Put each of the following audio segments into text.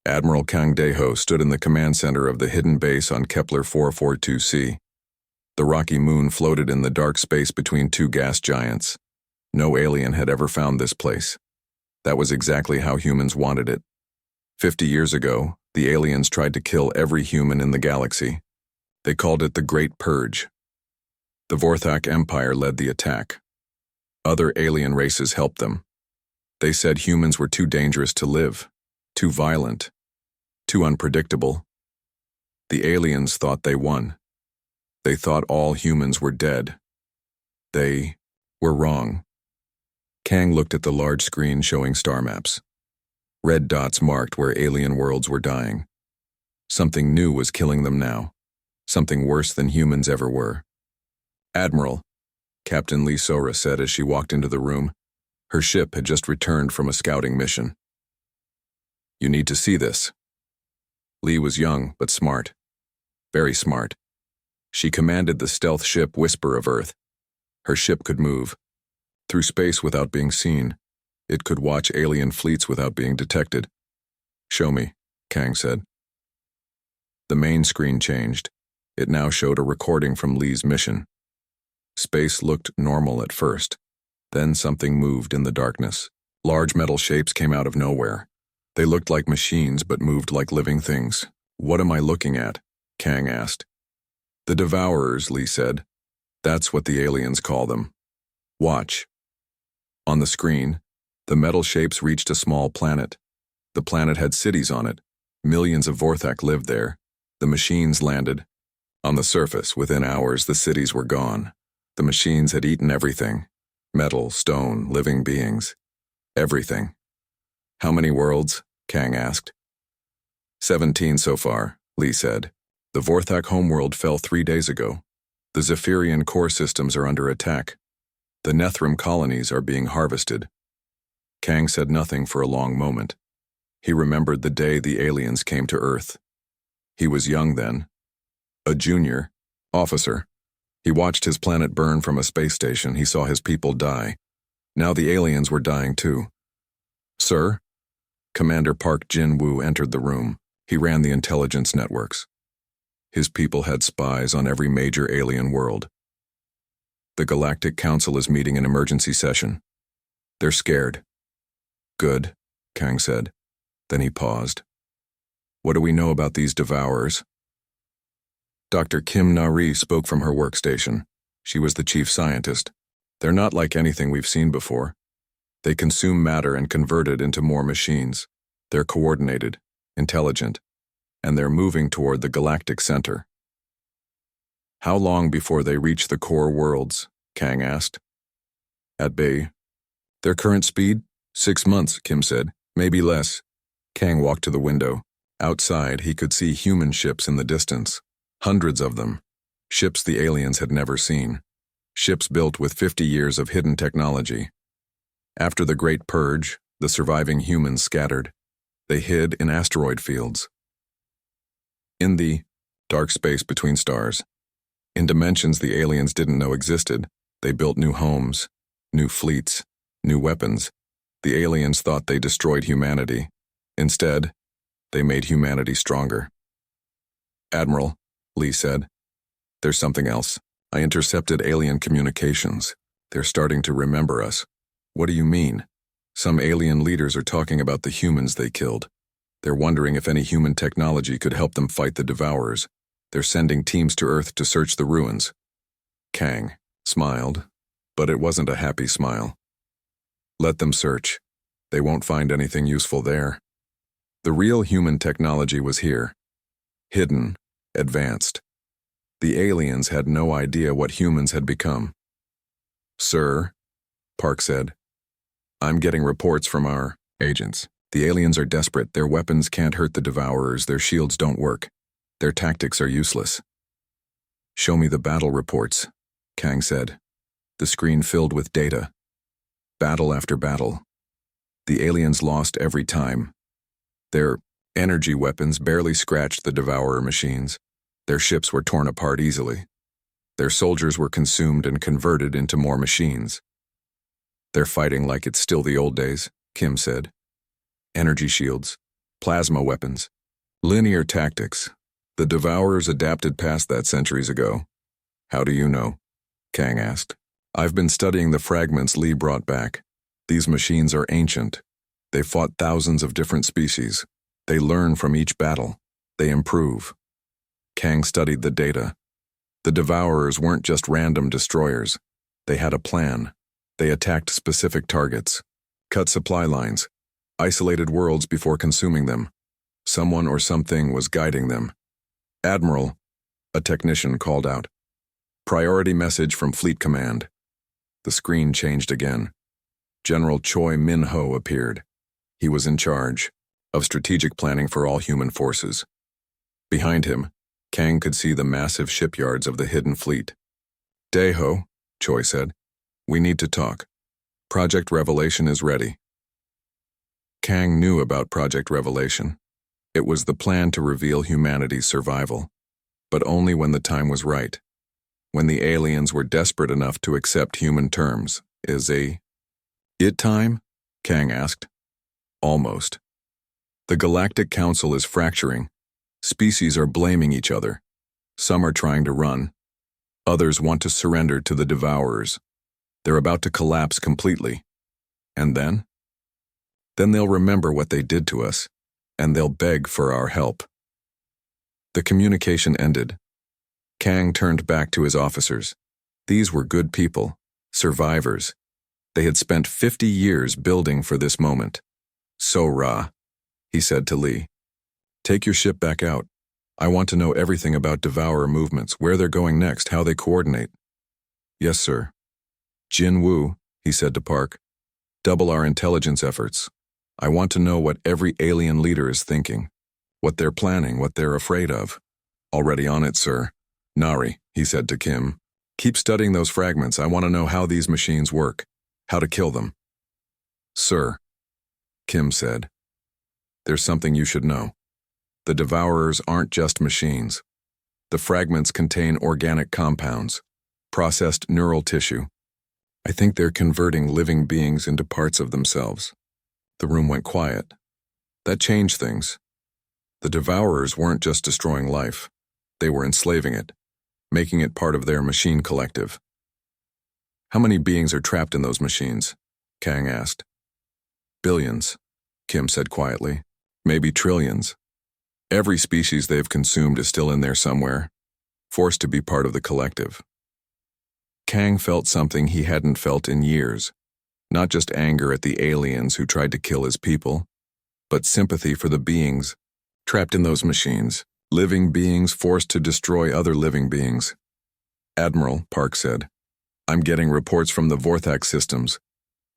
Admiral Kang Deho stood in the command center of the hidden base on Kepler 442c. The rocky moon floated in the dark space between two gas giants. No alien had ever found this place. That was exactly how humans wanted it. 50 years ago, the aliens tried to kill every human in the galaxy. They called it the Great Purge. The Vorthak Empire led the attack. Other alien races helped them. They said humans were too dangerous to live, too violent, too unpredictable. The aliens thought they won. They thought all humans were dead. They were wrong. Kang looked at the large screen showing star maps. Red dots marked where alien worlds were dying. Something new was killing them now. Something worse than humans ever were. "Admiral," Captain Lee Sora said as she walked into the room. Her ship had just returned from a scouting mission. "You need to see this." Lee was young but smart. Very smart. She commanded the stealth ship Whisper of Earth. Her ship could move through space without being seen. It could watch alien fleets without being detected. "Show me," Kang said. The main screen changed. It now showed a recording from Lee's mission. Space looked normal at first. Then something moved in the darkness. Large metal shapes came out of nowhere. They looked like machines but moved like living things. "What am I looking at?" Kang asked. "The Devourers," Lee said. "That's what the aliens call them. Watch." On the screen, the metal shapes reached a small planet. The planet had cities on it. Millions of Vorthak lived there. The machines landed. On the surface, within hours, the cities were gone. The machines had eaten everything. Metal, stone, living beings. Everything. "How many worlds?" Kang asked. 17 so far, Lee said. The Vorthak homeworld fell 3 days ago. The Zephyrian core systems are under attack. The Nethrim colonies are being harvested. Kang said nothing for a long moment. He remembered the day the aliens came to Earth. He was young then. A junior officer. He watched his planet burn from a space station. He saw his people die. Now the aliens were dying too. "Sir?" Commander Park Jin-woo entered the room. He ran the intelligence networks. His people had spies on every major alien world. "The Galactic Council is meeting an emergency session. They're scared." "Good," Kang said. Then he paused. "What do we know about these Devourers?" Dr. Kim Nari spoke from her workstation. She was the chief scientist. "They're not like anything we've seen before. They consume matter and convert it into more machines. They're coordinated, intelligent, and they're moving toward the galactic center." "How long before they reach the core worlds?" Kang asked. "At bay. Their current speed? 6 months, Kim said. Maybe less." Kang walked to the window. Outside, he could see human ships in the distance. Hundreds of them. Ships the aliens had never seen. Ships built with 50 years of hidden technology. After the Great Purge, the surviving humans scattered. They hid in asteroid fields. In the dark space between stars. In dimensions the aliens didn't know existed, they built new homes, new fleets, new weapons. The aliens thought they destroyed humanity. Instead, they made humanity stronger. "Admiral," Lee said, "there's something else. I intercepted alien communications. They're starting to remember us." "What do you mean?" "Some alien leaders are talking about the humans they killed. They're wondering if any human technology could help them fight the Devourers. They're sending teams to Earth to search the ruins." Kang smiled, but it wasn't a happy smile. "Let them search. They won't find anything useful there. The real human technology was here. Hidden, advanced. The aliens had no idea what humans had become." "Sir," Park said, "I'm getting reports from our agents. The aliens are desperate. Their weapons can't hurt the Devourers. Their shields don't work. Their tactics are useless." "Show me the battle reports," Kang said. The screen filled with data. Battle after battle. The aliens lost every time. Their energy weapons barely scratched the Devourer machines. Their ships were torn apart easily. Their soldiers were consumed and converted into more machines. "They're fighting like it's still the old days," Kim said. "Energy shields, Plasma weapons. Linear tactics. The Devourers adapted past that centuries ago. How do you know? Kang asked. I've been studying the fragments Lee brought back. These machines are ancient. They fought thousands of different species. They learn from each battle. They improve. Kang studied the data. The Devourers weren't just random destroyers. They had a plan. They attacked specific targets, cut supply lines, isolated worlds before consuming them. Someone or something was guiding them. Admiral, a technician called out. Priority message from Fleet Command. The screen changed again. General Choi Min-ho appeared. He was in charge of strategic planning for all human forces. Behind him, Kang could see the massive shipyards of the hidden fleet. Daeho, Choi said, we need to talk. Project Revelation is ready. Kang knew about Project Revelation. It was the plan to reveal humanity's survival, but only when the time was right. When the aliens were desperate enough to accept human terms. Is it time? Kang asked. Almost. The Galactic Council is fracturing. Species are blaming each other. Some are trying to run. Others want to surrender to the Devourers. They're about to collapse completely. And then? Then they'll remember what they did to us, and they'll beg for our help. The communication ended. Kang turned back to his officers. These were good people, survivors. They had spent 50 years building for this moment. So Ra, he said to Lee, take your ship back out. I want to know everything about Devourer movements, where they're going next, how they coordinate. Yes, sir. Jin Woo, he said to Park, double our intelligence efforts. I want to know what every alien leader is thinking, what they're planning, what they're afraid of. Already on it, sir. Nari, he said to Kim, keep studying those fragments. I want to know how these machines work, how to kill them. Sir, Kim said, there's something you should know. The Devourers aren't just machines. The fragments contain organic compounds, processed neural tissue. I think they're converting living beings into parts of themselves. The room went quiet. That changed things. The Devourers weren't just destroying life. They were enslaving it, making it part of their machine collective. How many beings are trapped in those machines? Kang asked. Billions, Kim said quietly. Maybe trillions. Every species they've consumed is still in there somewhere, forced to be part of the collective. Kang felt something he hadn't felt in years. Not just anger at the aliens who tried to kill his people, but sympathy for the beings trapped in those machines, living beings forced to destroy other living beings. Admiral, Park said, I'm getting reports from the Vorthak systems.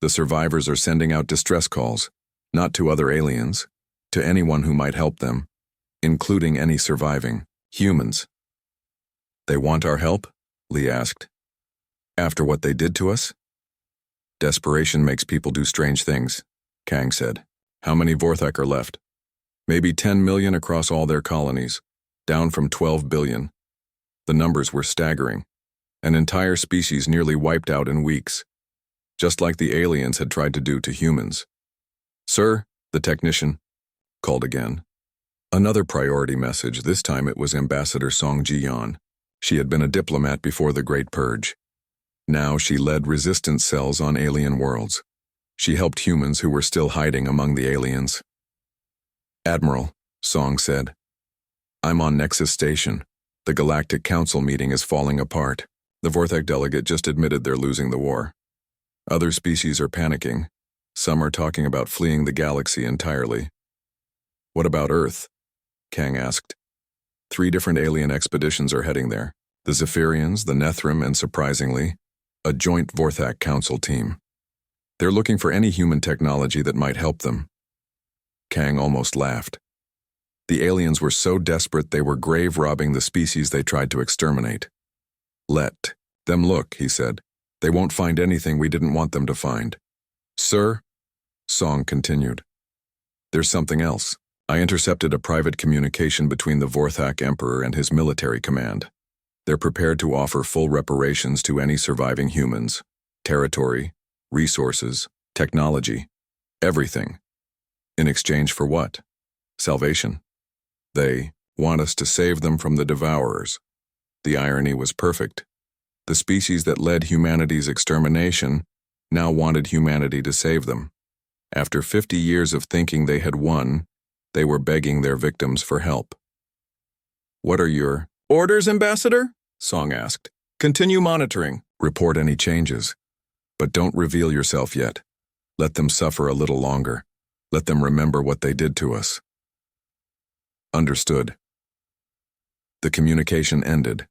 The survivors are sending out distress calls, not to other aliens, to anyone who might help them, including any surviving humans. They want our help? Lee asked. After what they did to us? Desperation makes people do strange things, Kang said. How many Vorthak are left? Maybe 10 million across all their colonies, down from 12 billion. The numbers were staggering. An entire species nearly wiped out in weeks, just like the aliens had tried to do to humans. Sir, the technician called again. Another priority message. This time it was Ambassador Song Ji-yeon. She had been a diplomat before the Great Purge. Now she led resistance cells on alien worlds. She helped humans who were still hiding among the aliens. Admiral, Song said, I'm on Nexus Station. The Galactic Council meeting is falling apart. The Vorthak delegate just admitted they're losing the war. Other species are panicking. Some are talking about fleeing the galaxy entirely. What about Earth? Kang asked. 3 different alien expeditions are heading there. The Zephyrians, the Nethrim, and surprisingly, a joint Vorthak Council team. They're looking for any human technology that might help them. Kang almost laughed. The aliens were so desperate they were grave-robbing the species they tried to exterminate. Let them look, he said. They won't find anything we didn't want them to find. Sir, Song continued. There's something else. I intercepted a private communication between the Vorthak Emperor and his military command. They're prepared to offer full reparations to any surviving humans, territory, resources, technology, everything. In exchange for what? Salvation. They want us to save them from the devourers. The irony was perfect. The species that led humanity's extermination now wanted humanity to save them. After 50 years of thinking they had won, they were begging their victims for help. "What are your orders, Ambassador?" Song asked. "Continue monitoring. Report any changes. But don't reveal yourself yet. Let them suffer a little longer. Let them remember what they did to us." Understood. The communication ended.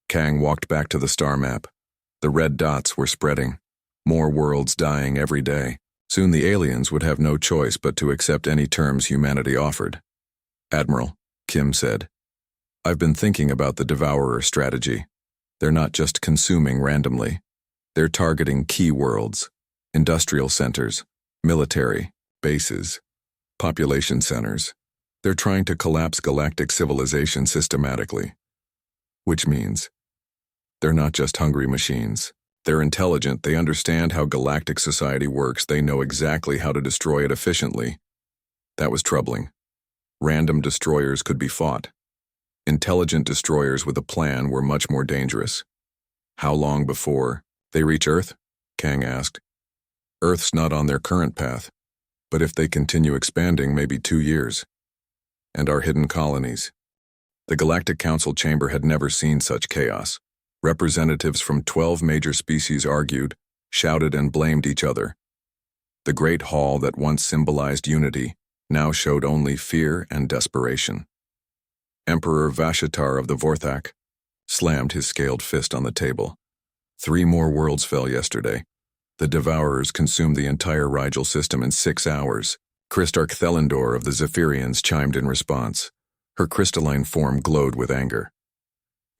Kang walked back to the star map. The red dots were spreading. More worlds dying every day. Soon the aliens would have no choice but to accept any terms humanity offered. "Admiral," Kim said, "I've been thinking about the Devourer strategy. They're not just consuming randomly. They're targeting key worlds, industrial centers, military, bases, population centers. They're trying to collapse galactic civilization systematically. Which means they're not just hungry machines. They're intelligent, they understand how galactic society works, they know exactly how to destroy it efficiently." That was troubling. Random destroyers could be fought. Intelligent destroyers with a plan were much more dangerous. "How long before they reach Earth?" Kang asked. "Earth's not on their current path, but if they continue expanding, maybe 2 years. And our hidden colonies." The Galactic Council chamber had never seen such chaos. Representatives from 12 major species argued, shouted, and blamed each other. The great hall that once symbolized unity now showed only fear and desperation. Emperor Vashatar of the Vorthak slammed his scaled fist on the table. 3 more worlds fell yesterday. The Devourers consumed the entire Rigel system in 6 hours. Kristark Thelendor of the Zephyrians chimed in response. Her crystalline form glowed with anger.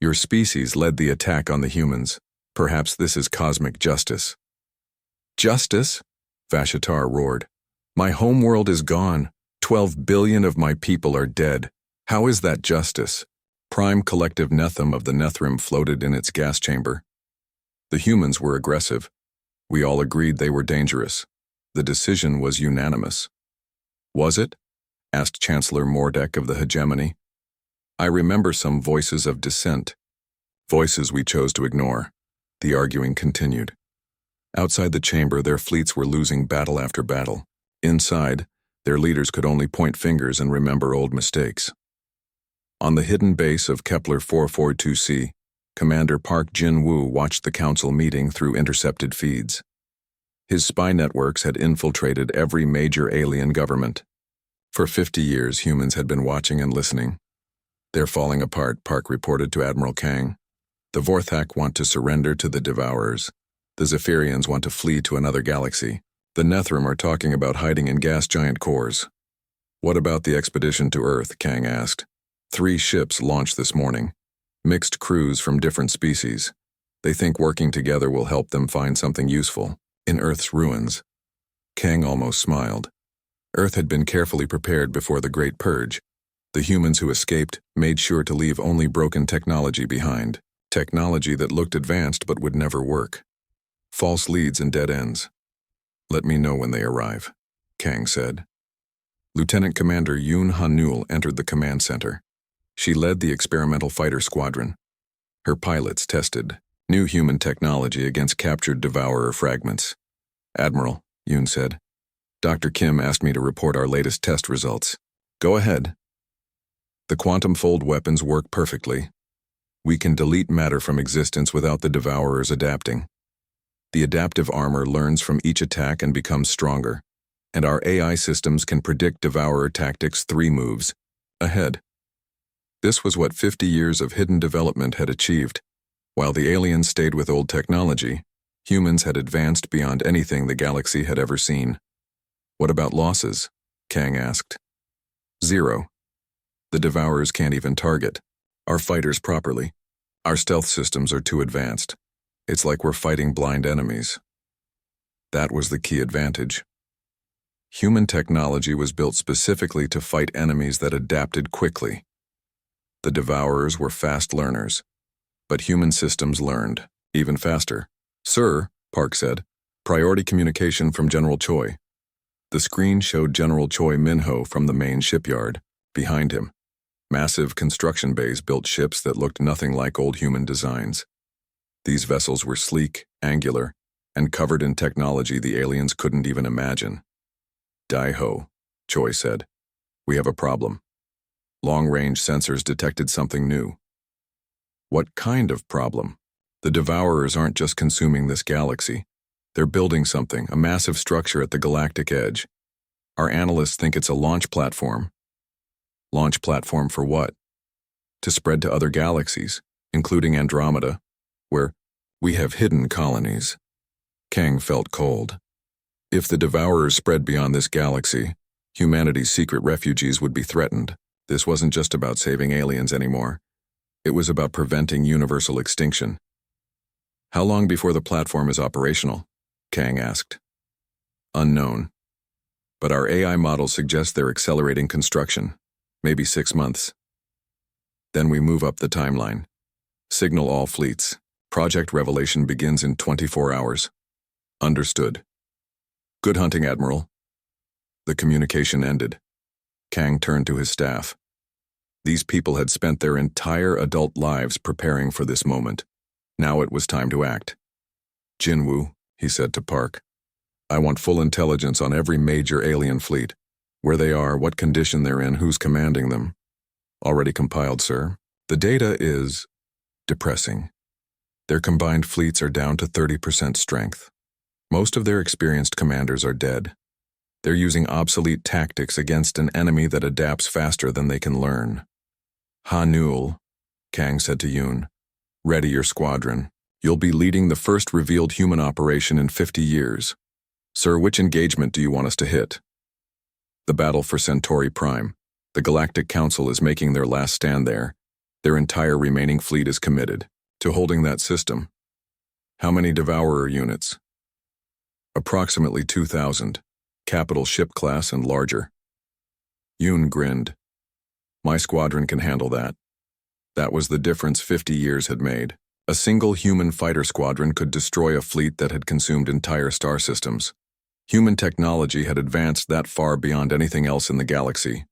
"Your species led the attack on the humans. Perhaps this is cosmic justice." "Justice?" Vashatar roared. "My homeworld is gone. 12 billion of my people are dead. How is that justice?" Prime Collective Nethum of the Nethrim floated in its gas chamber. "The humans were aggressive. We all agreed they were dangerous. The decision was unanimous." "Was it?" asked Chancellor Mordek of the Hegemony. "I remember some voices of dissent. Voices we chose to ignore." The arguing continued. Outside the chamber, their fleets were losing battle after battle. Inside, their leaders could only point fingers and remember old mistakes. On the hidden base of Kepler 442c, Commander Park Jin-woo watched the council meeting through intercepted feeds. His spy networks had infiltrated every major alien government. For 50 years, humans had been watching and listening. "They're falling apart," Park reported to Admiral Kang. "The Vorthak want to surrender to the Devourers. The Zephyrians want to flee to another galaxy. The Nethrim are talking about hiding in gas giant cores." "What about the expedition to Earth?" Kang asked. 3 ships launched this morning. Mixed crews from different species. They think working together will help them find something useful in Earth's ruins. Kang almost smiled. Earth had been carefully prepared before the Great Purge. The humans who escaped made sure to leave only broken technology behind. Technology that looked advanced but would never work. False leads and dead ends. "Let me know when they arrive," Kang said. Lieutenant Commander Yoon Hanul entered the command center. She led the experimental fighter squadron. Her pilots tested new human technology against captured Devourer fragments. "Admiral," Yoon said, "Dr. Kim asked me to report our latest test results." "Go ahead." "The quantum fold weapons work perfectly. We can delete matter from existence without the Devourers adapting. The adaptive armor learns from each attack and becomes stronger, and our AI systems can predict Devourer tactics 3 moves ahead." This was what 50 years of hidden development had achieved. While the aliens stayed with old technology, humans had advanced beyond anything the galaxy had ever seen. "What about losses?" Kang asked. "0. The Devourers can't even target our fighters properly. Our stealth systems are too advanced. It's like we're fighting blind enemies." That was the key advantage. Human technology was built specifically to fight enemies that adapted quickly. The Devourers were fast learners, but human systems learned even faster. "Sir," Park said, "priority communication from General Choi." The screen showed General Choi Minho from the main shipyard. Behind him, massive construction bays built ships that looked nothing like old human designs. These vessels were sleek, angular, and covered in technology the aliens couldn't even imagine. "Dai-ho," Choi said. "We have a problem." Long-range sensors detected something new. What kind of problem? The Devourers aren't just consuming this galaxy. They're building something, a massive structure at the galactic edge. Our analysts think it's a launch platform. Launch platform for what? To spread to other galaxies, including Andromeda, where we have hidden colonies. Kang felt cold. If the Devourers spread beyond this galaxy, humanity's secret refugees would be threatened. This wasn't just about saving aliens anymore. It was about preventing universal extinction. "How long before the platform is operational?" Kang asked. "Unknown. But our AI models suggest they're accelerating construction. Maybe 6 months. Then we move up the timeline. Signal all fleets. Project Revelation begins in 24 hours. Understood. Good hunting, Admiral." The communication ended. Kang turned to his staff. These people had spent their entire adult lives preparing for this moment. Now it was time to act. "Jinwoo," he said to Park, "I want full intelligence on every major alien fleet. Where they are, what condition they're in, who's commanding them." "Already compiled, sir. The data is depressing. Their combined fleets are down to 30% strength. Most of their experienced commanders are dead. They're using obsolete tactics against an enemy that adapts faster than they can learn." "Ha-Nul," Kang said to Yoon, "ready your squadron. You'll be leading the first revealed human operation in 50 years. Sir, which engagement do you want us to hit?" "The battle for Centauri Prime. The Galactic Council is making their last stand there. Their entire remaining fleet is committed to holding that system." "How many Devourer units?" "Approximately 2,000. Capital ship class and larger." Yoon grinned. "My squadron can handle that." That was the difference 50 years had made. A single human fighter squadron could destroy a fleet that had consumed entire star systems. Human technology had advanced that far beyond anything else in the galaxy.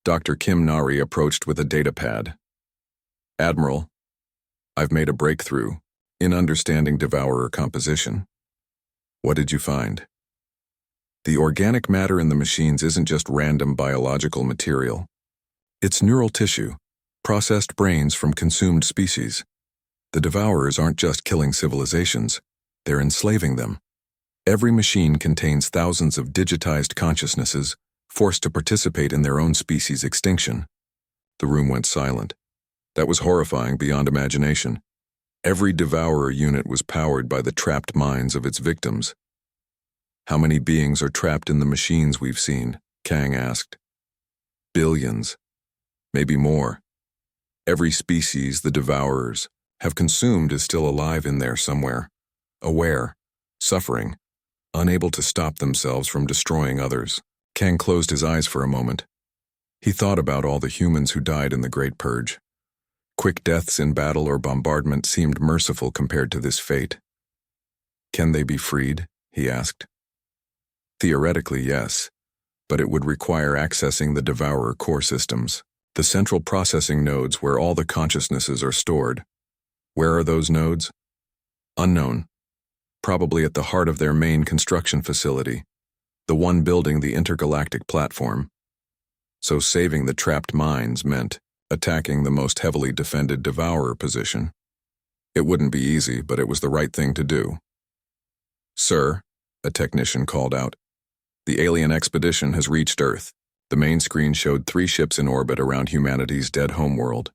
Dr. Kim Nari approached with a datapad. "Admiral, I've made a breakthrough in understanding Devourer composition." "What did you find?" "The organic matter in the machines isn't just random biological material. It's neural tissue, processed brains from consumed species. The Devourers aren't just killing civilizations, they're enslaving them. Every machine contains thousands of digitized consciousnesses, forced to participate in their own species' extinction." The room went silent. That was horrifying beyond imagination. Every Devourer unit was powered by the trapped minds of its victims. "How many beings are trapped in the machines we've seen?" Kang asked. "Billions. Maybe more. Every species the Devourers have consumed is still alive in there somewhere, aware, suffering, unable to stop themselves from destroying others." Kang closed his eyes for a moment. He thought about all the humans who died in the Great Purge. Quick deaths in battle or bombardment seemed merciful compared to this fate. "Can they be freed?" he asked. "Theoretically, yes, but it would require accessing the Devourer core systems, the central processing nodes where all the consciousnesses are stored. Where are those nodes? Unknown. Probably at the heart of their main construction facility, the one building the intergalactic platform. So saving the trapped minds meant attacking the most heavily defended Devourer position. It wouldn't be easy, but it was the right thing to do. "Sir," a technician called out, "the alien expedition has reached Earth." The main screen showed 3 ships in orbit around humanity's dead homeworld.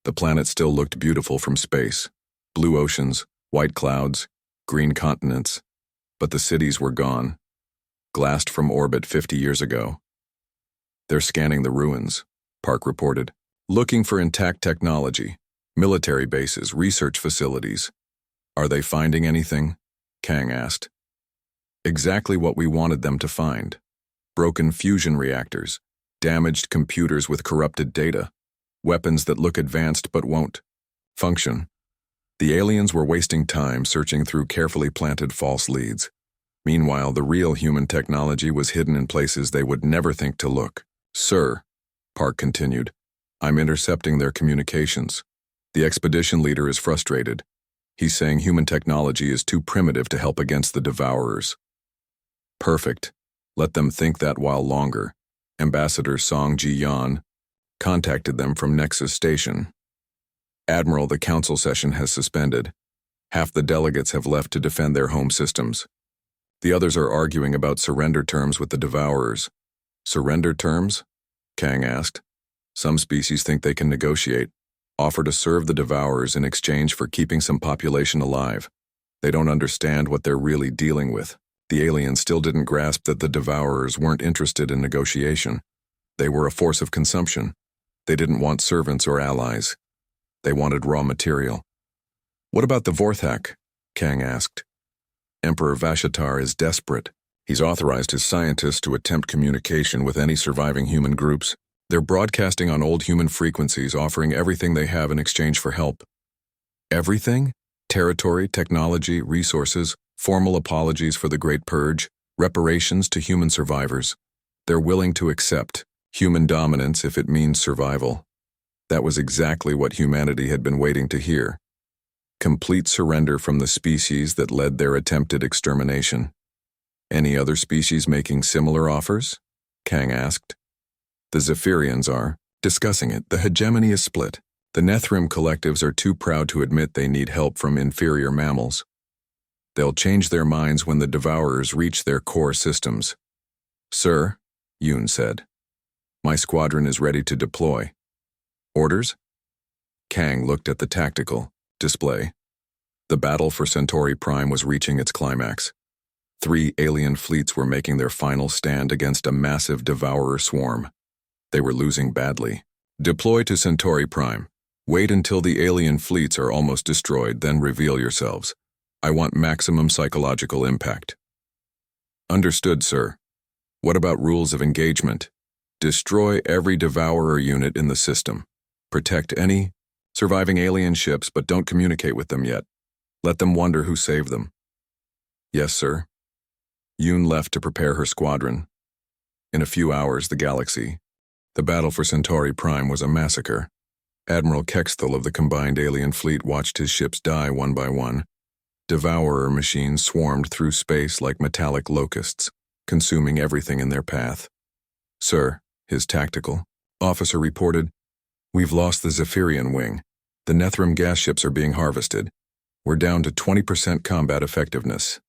The planet still looked beautiful from space. Blue oceans, white clouds, green continents. But the cities were gone, glassed from orbit 50 years ago. "They're scanning the ruins," Park reported, "looking for intact technology, military bases, research facilities." "Are they finding anything?" Kang asked. "Exactly what we wanted them to find. Broken fusion reactors, damaged computers with corrupted data, weapons that look advanced but won't function." The aliens were wasting time searching through carefully planted false leads. Meanwhile, the real human technology was hidden in places they would never think to look. "Sir," Park continued. I'm intercepting their communications. The expedition leader is frustrated. He's saying human technology is too primitive to help against the Devourers. Perfect. Let them think that while longer. Ambassador Song Ji-yan contacted them from Nexus Station. Admiral, the council session has suspended. Half the delegates have left to defend their home systems. The others are arguing about surrender terms with the Devourers. Surrender terms? Kang asked. Some species think they can negotiate, offer to serve the Devourers in exchange for keeping some population alive. They don't understand what they're really dealing with. The aliens still didn't grasp that the Devourers weren't interested in negotiation. They were a force of consumption. They didn't want servants or allies. They wanted raw material. What about the Vorthak? Kang asked. Emperor Vashatar is desperate. He's authorized his scientists to attempt communication with any surviving human groups. They're broadcasting on old human frequencies, offering everything they have in exchange for help. Everything? Territory, technology, resources, formal apologies for the Great Purge, reparations to human survivors. They're willing to accept human dominance if it means survival. That was exactly what humanity had been waiting to hear. Complete surrender from the species that led their attempted extermination. Any other species making similar offers? Kang asked. The Zephyrians are discussing it. The hegemony is split. The Nethrim collectives are too proud to admit they need help from inferior mammals. They'll change their minds when the Devourers reach their core systems. Sir, Yoon said. My squadron is ready to deploy. Orders? Kang looked at the tactical display. The battle for Centauri Prime was reaching its climax. 3 alien fleets were making their final stand against a massive Devourer swarm. They were losing badly. Deploy to Centauri Prime. Wait until the alien fleets are almost destroyed, then reveal yourselves. I want maximum psychological impact. Understood, sir. What about rules of engagement? Destroy every Devourer unit in the system. Protect any surviving alien ships, but don't communicate with them yet. Let them wonder who saved them. Yes, sir. Yoon left to prepare her squadron. In a few hours, the battle for Centauri Prime was a massacre. Admiral Kexthal of the combined alien fleet watched his ships die one by one. Devourer machines swarmed through space like metallic locusts, consuming everything in their path. Sir, his tactical officer reported, we've lost the Zephyrian wing. The Nethrim gas ships are being harvested. We're down to 20% combat effectiveness.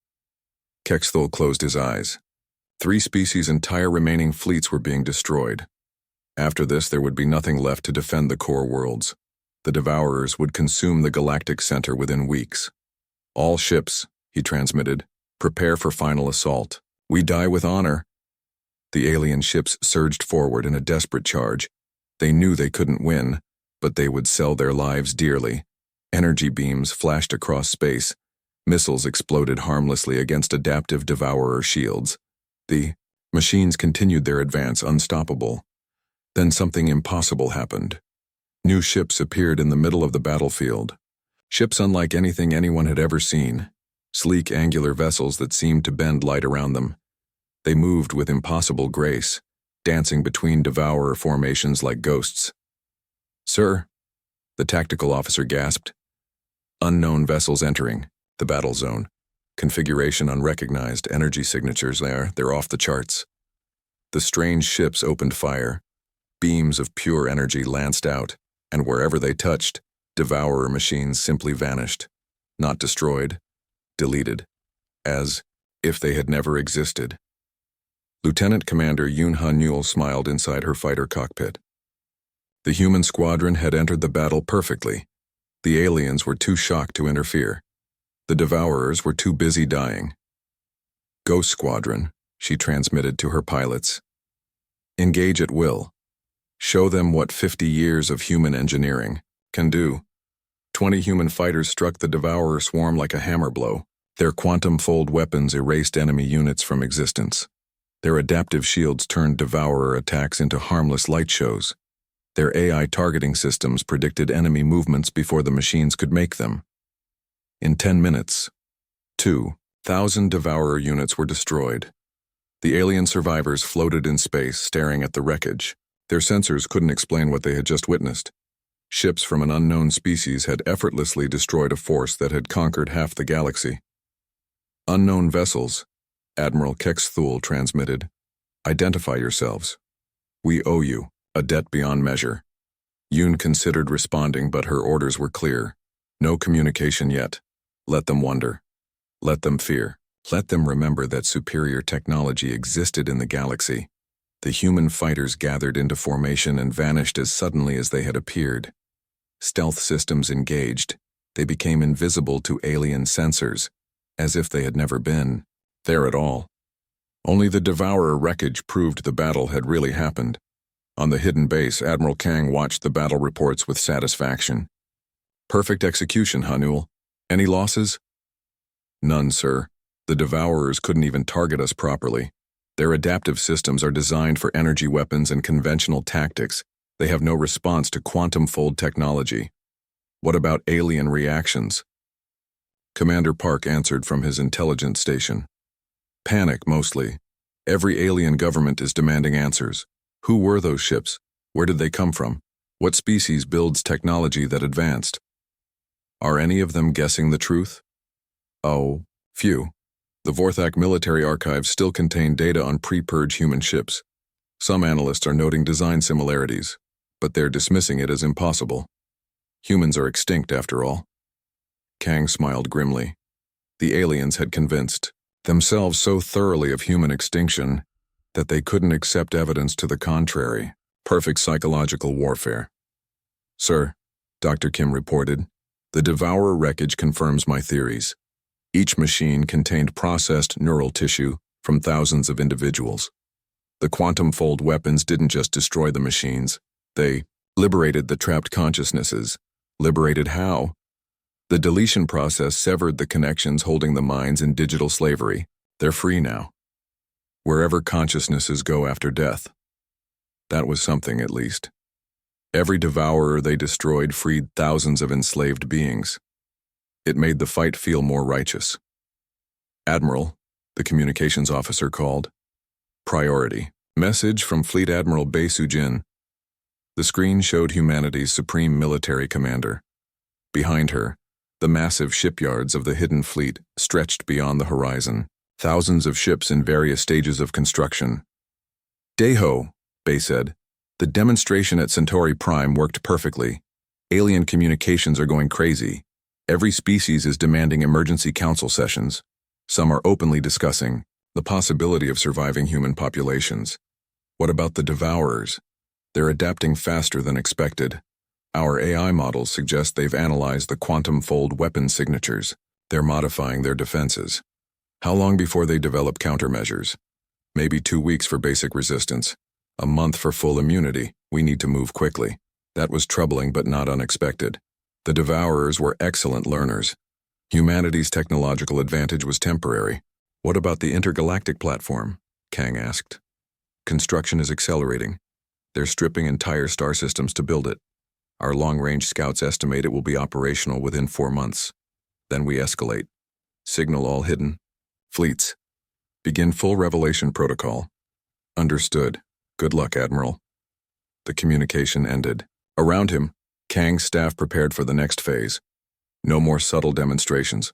Kexthal closed his eyes. 3 species' entire remaining fleets were being destroyed. After this, there would be nothing left to defend the core worlds. The Devourers would consume the galactic center within weeks. All ships, he transmitted, prepare for final assault. We die with honor. The alien ships surged forward in a desperate charge. They knew they couldn't win, but they would sell their lives dearly. Energy beams flashed across space. Missiles exploded harmlessly against adaptive Devourer shields. The machines continued their advance unstoppable. Then something impossible happened. New ships appeared in the middle of the battlefield. Ships unlike anything anyone had ever seen. Sleek angular vessels that seemed to bend light around them. They moved with impossible grace, dancing between Devourer formations like ghosts. Sir, the tactical officer gasped. Unknown vessels entering the battle zone. Configuration unrecognized, energy signatures they're off the charts. The strange ships opened fire. Beams of pure energy lanced out, and wherever they touched, Devourer machines simply vanished. Not destroyed, deleted, as if they had never existed. Lieutenant Commander Yoon Ha-Newell smiled inside her fighter cockpit. The human squadron had entered the battle perfectly. The aliens were too shocked to interfere. The Devourers were too busy dying. Ghost Squadron, she transmitted to her pilots. Engage at will. Show them what 50 years of human engineering can do. 20 human fighters struck the Devourer swarm like a hammer blow. Their quantum-fold weapons erased enemy units from existence. Their adaptive shields turned Devourer attacks into harmless light shows. Their AI targeting systems predicted enemy movements before the machines could make them. In 10 minutes, 2,000 Devourer units were destroyed. The alien survivors floated in space, staring at the wreckage. Their sensors couldn't explain what they had just witnessed. Ships from an unknown species had effortlessly destroyed a force that had conquered half the galaxy. Unknown vessels, Admiral Kexthul transmitted. Identify yourselves. We owe you a debt beyond measure. Yoon considered responding, but her orders were clear. No communication yet. Let them wonder. Let them fear. Let them remember that superior technology existed in the galaxy. The human fighters gathered into formation and vanished as suddenly as they had appeared. Stealth systems engaged. They became invisible to alien sensors, as if they had never been there at all. Only the Devourer wreckage proved the battle had really happened. On the hidden base, Admiral Kang watched the battle reports with satisfaction. Perfect execution, Hanul. Any losses? None, sir. The Devourers couldn't even target us properly. Their adaptive systems are designed for energy weapons and conventional tactics. They have no response to quantum fold technology. What about alien reactions? Commander Park answered from his intelligence station. Panic, mostly. Every alien government is demanding answers. Who were those ships? Where did they come from? What species builds technology that advanced? Are any of them guessing the truth? Oh, few. The Vorthak military archives still contain data on pre-purge human ships. Some analysts are noting design similarities, but they're dismissing it as impossible. Humans are extinct, after all. Kang smiled grimly. The aliens had convinced themselves so thoroughly of human extinction that they couldn't accept evidence to the contrary. Perfect psychological warfare. Sir, Dr. Kim reported, the Devourer wreckage confirms my theories. Each machine contained processed neural tissue from thousands of individuals. The quantum fold weapons didn't just destroy the machines, they liberated the trapped consciousnesses. Liberated how? The deletion process severed the connections holding the minds in digital slavery. They're free now. Wherever consciousnesses go after death. That was something, at least. Every devourer they destroyed freed thousands of enslaved beings. It made the fight feel more righteous. Admiral, the communications officer called. Priority. Message from Fleet Admiral Bae Soo-jin. The screen showed humanity's supreme military commander. Behind her, the massive shipyards of the hidden fleet stretched beyond the horizon. Thousands of ships in various stages of construction. Daeho, Bae said. The demonstration at Centauri Prime worked perfectly. Alien communications are going crazy. Every species is demanding emergency council sessions. Some are openly discussing the possibility of surviving human populations. What about the Devourers? They're adapting faster than expected. Our AI models suggest they've analyzed the quantum fold weapon signatures. They're modifying their defenses. How long before they develop countermeasures? Maybe 2 weeks for basic resistance. A month for full immunity. We need to move quickly. That was troubling but not unexpected. The Devourers were excellent learners. Humanity's technological advantage was temporary. What about the intergalactic platform? Kang asked. Construction is accelerating. They're stripping entire star systems to build it. Our long-range scouts estimate it will be operational within 4 months. Then we escalate. Signal all hidden. Fleets. Begin full revelation protocol. Understood. Good luck, Admiral. The communication ended. Around him, Kang's staff prepared for the next phase. No more subtle demonstrations.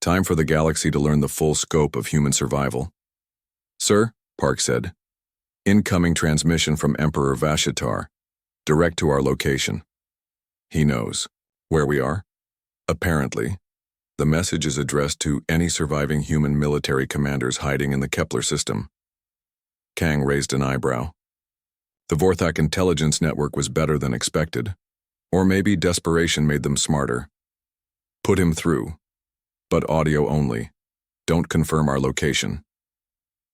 Time for the galaxy to learn the full scope of human survival. Sir, Park said. Incoming transmission from Emperor Vashitar. Direct to our location. He knows. Where we are? Apparently. The message is addressed to any surviving human military commanders hiding in the Kepler system. Kang raised an eyebrow. The Vorthak intelligence network was better than expected. Or maybe desperation made them smarter. Put him through. But audio only. Don't confirm our location.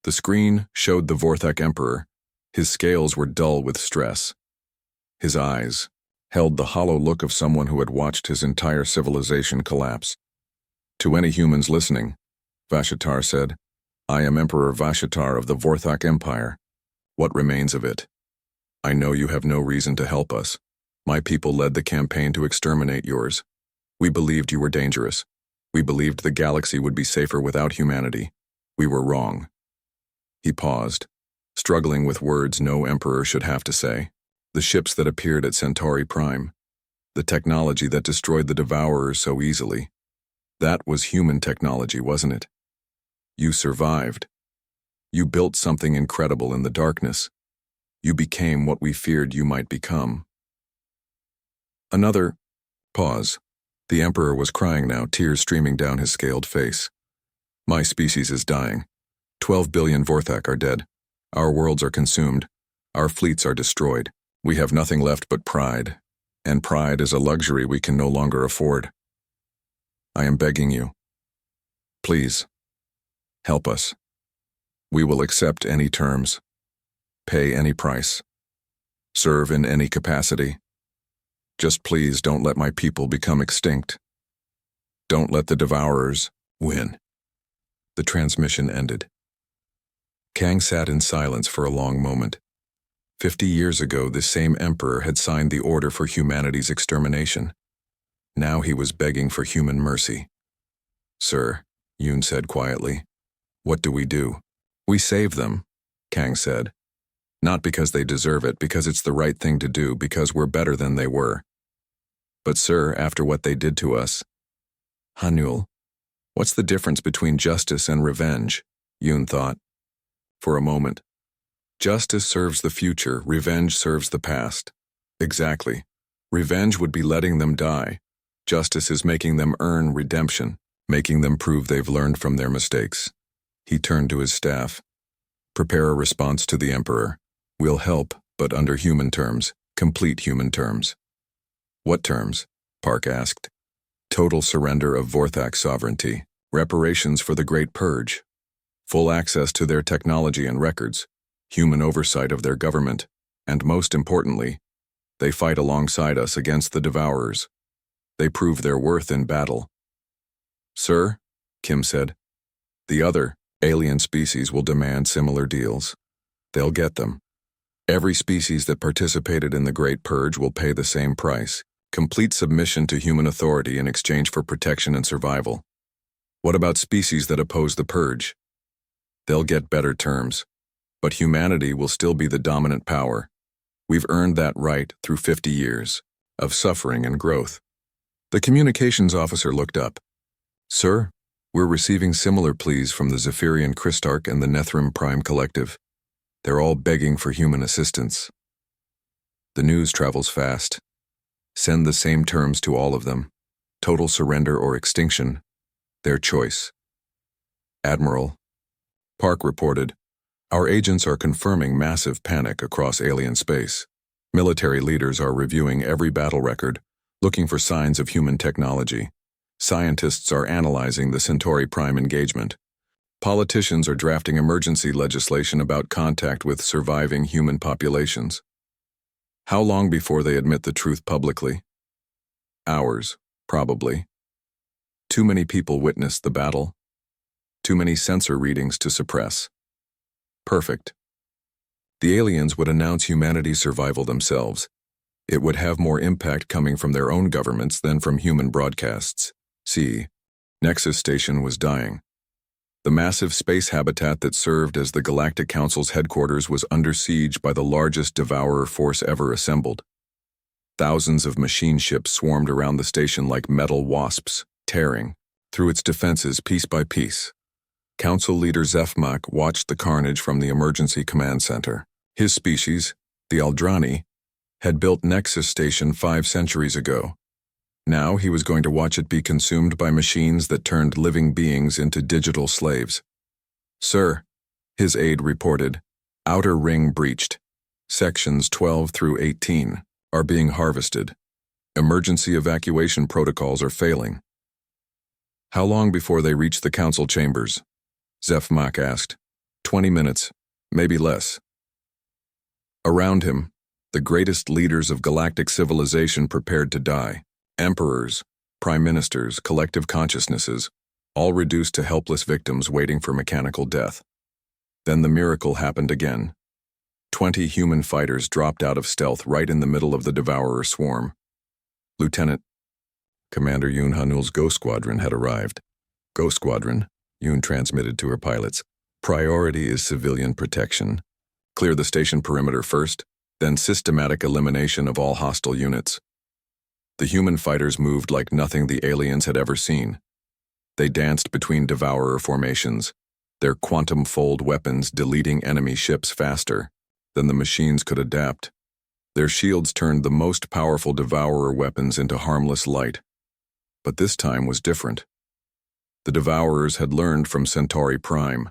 The screen showed the Vorthak Emperor. His scales were dull with stress. His eyes held the hollow look of someone who had watched his entire civilization collapse. To any humans listening, Vashitar said, I am Emperor Vashitar of the Vorthak Empire. What remains of it? I know you have no reason to help us. My people led the campaign to exterminate yours. We believed you were dangerous. We believed the galaxy would be safer without humanity. We were wrong. He paused, struggling with words no emperor should have to say. The ships that appeared at Centauri Prime. The technology that destroyed the Devourers so easily. That was human technology, wasn't it? You survived. You built something incredible in the darkness. You became what we feared you might become. Another pause. The Emperor was crying now, tears streaming down his scaled face. My species is dying. 12 billion Vorthak are dead. Our worlds are consumed. Our fleets are destroyed. We have nothing left but pride. And pride is a luxury we can no longer afford. I am begging you. Please, help us. We will accept any terms, pay any price, serve in any capacity. Just please don't let my people become extinct. Don't let the Devourers win. The transmission ended. Kang sat in silence for a long moment. 50 years ago, this same emperor had signed the order for humanity's extermination. Now he was begging for human mercy. Sir, Yoon said quietly, what do? We save them, Kang said. Not because they deserve it, because it's the right thing to do, because we're better than they were. But sir, after what they did to us. Hanul, what's the difference between justice and revenge? Yoon thought. For a moment. Justice serves the future, revenge serves the past. Exactly. Revenge would be letting them die. Justice is making them earn redemption, making them prove they've learned from their mistakes. He turned to his staff. Prepare a response to the Emperor. We'll help, but under human terms, complete human terms. What terms? Park asked. Total surrender of Vorthak sovereignty, reparations for the Great Purge, full access to their technology and records, human oversight of their government, and most importantly, they fight alongside us against the Devourers. They prove their worth in battle. Sir, Kim said, the other alien species will demand similar deals. They'll get them. Every species that participated in the Great Purge will pay the same price, complete submission to human authority in exchange for protection and survival. What about species that oppose the Purge? They'll get better terms, but humanity will still be the dominant power. We've earned that right through 50 years of suffering and growth. The communications officer looked up. Sir, we're receiving similar pleas from the Zephyrian Christarch and the Nethrim Prime Collective. They're all begging for human assistance. The news travels fast. Send the same terms to all of them. Total surrender or extinction. Their choice. Admiral. Park reported, our agents are confirming massive panic across alien space. Military leaders are reviewing every battle record, looking for signs of human technology. Scientists are analyzing the Centauri Prime engagement. Politicians are drafting emergency legislation about contact with surviving human populations. How long before they admit the truth publicly? Hours, probably. Too many people witnessed the battle. Too many sensor readings to suppress. Perfect. The aliens would announce humanity's survival themselves. It would have more impact coming from their own governments than from human broadcasts. See, Nexus Station was dying. The massive space habitat that served as the Galactic Council's headquarters was under siege by the largest Devourer force ever assembled. Thousands of machine ships swarmed around the station like metal wasps, tearing through its defenses piece by piece. Council leader Zefmak watched the carnage from the emergency command center. His species, the Aldrani, had built Nexus Station 5 centuries ago. Now he was going to watch it be consumed by machines that turned living beings into digital slaves. Sir, his aide reported, outer ring breached. Sections 12 through 18 are being harvested. Emergency evacuation protocols are failing. How long before they reach the council chambers? Zefmak asked. 20 minutes, maybe less. Around him, the greatest leaders of galactic civilization prepared to die. Emperors, prime ministers, collective consciousnesses, all reduced to helpless victims waiting for mechanical death. Then the miracle happened again. 20 human fighters dropped out of stealth right in the middle of the Devourer swarm. Lieutenant, Commander Yoon Hanul's Ghost Squadron had arrived. Ghost Squadron, Yoon transmitted to her pilots. Priority is civilian protection. Clear the station perimeter first, then systematic elimination of all hostile units. The human fighters moved like nothing the aliens had ever seen. They danced between devourer formations, their quantum-fold weapons deleting enemy ships faster than the machines could adapt. Their shields turned the most powerful devourer weapons into harmless light. But this time was different. The devourers had learned from Centauri Prime.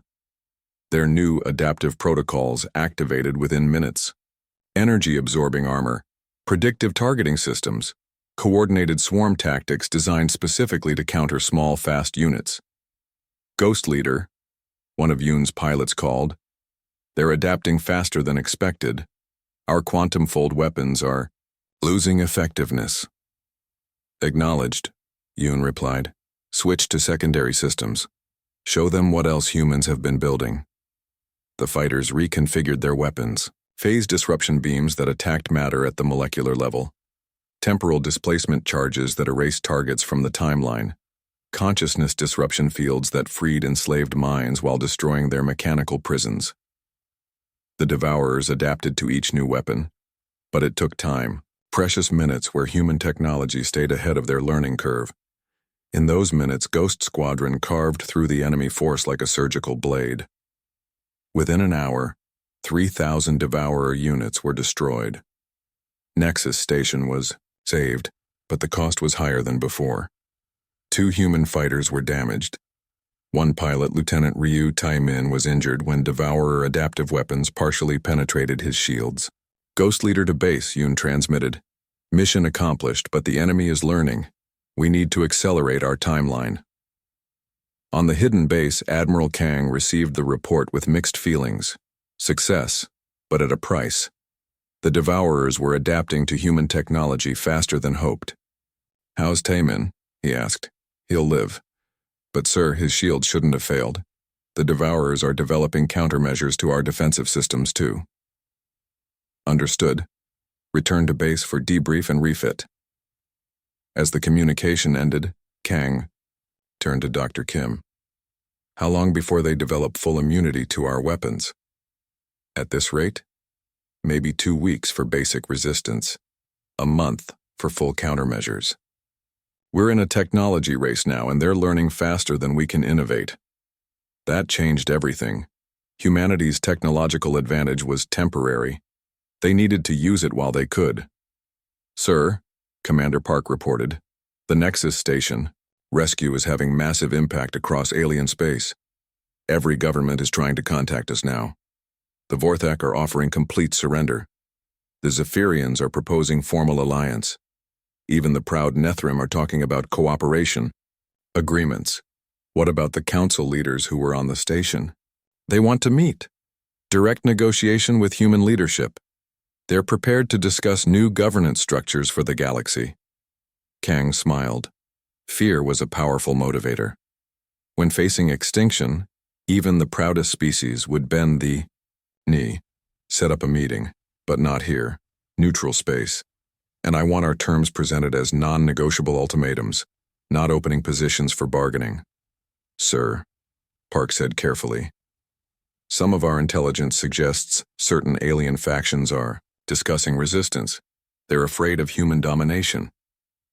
Their new adaptive protocols activated within minutes. Energy-absorbing armor, predictive targeting systems, coordinated swarm tactics designed specifically to counter small, fast units. Ghost Leader, one of Yoon's pilots called. They're adapting faster than expected. Our quantum-fold weapons are losing effectiveness. Acknowledged, Yoon replied. Switch to secondary systems. Show them what else humans have been building. The fighters reconfigured their weapons. Phase disruption beams that attacked matter at the molecular level. Temporal displacement charges that erased targets from the timeline. Consciousness disruption fields that freed enslaved minds while destroying their mechanical prisons. The devourers adapted to each new weapon. But it took time, precious minutes where human technology stayed ahead of their learning curve. In those minutes, Ghost Squadron carved through the enemy force like a surgical blade. Within an hour, 3,000 devourer units were destroyed. Nexus Station was saved, but the cost was higher than before. 2 human fighters were damaged. One pilot, Lieutenant Ryu Tai-min, was injured when devourer adaptive weapons partially penetrated his shields. Ghost Leader to base, Yoon transmitted. Mission accomplished, but the enemy is learning. We need to accelerate our timeline. On the hidden base, Admiral Kang received the report with mixed feelings. Success, but at a price. The devourers were adapting to human technology faster than hoped. How's Tai-min? He asked. He'll live. But sir, his shield shouldn't have failed. The devourers are developing countermeasures to our defensive systems too. Understood. Return to base for debrief and refit. As the communication ended, Kang turned to Dr. Kim. How long before they develop full immunity to our weapons? At this rate? Maybe 2 weeks for basic resistance. A month for full countermeasures. We're in a technology race now, and they're learning faster than we can innovate. That changed everything. Humanity's technological advantage was temporary. They needed to use it while they could. Sir, Commander Park reported, the Nexus Station. Rescue is having massive impact across alien space. Every government is trying to contact us now. The Vorthak are offering complete surrender. The Zephyrians are proposing formal alliance. Even the proud Nethrim are talking about cooperation. Agreements. What about the council leaders who were on the station? They want to meet. Direct negotiation with human leadership. They're prepared to discuss new governance structures for the galaxy. Kang smiled. Fear was a powerful motivator. When facing extinction, even the proudest species would bend the knee. Set up a meeting, but not here. Neutral space. And I want our terms presented as non-negotiable ultimatums, not opening positions for bargaining. Sir, Park said carefully. Some of our intelligence suggests certain alien factions are discussing resistance. They're afraid of human domination.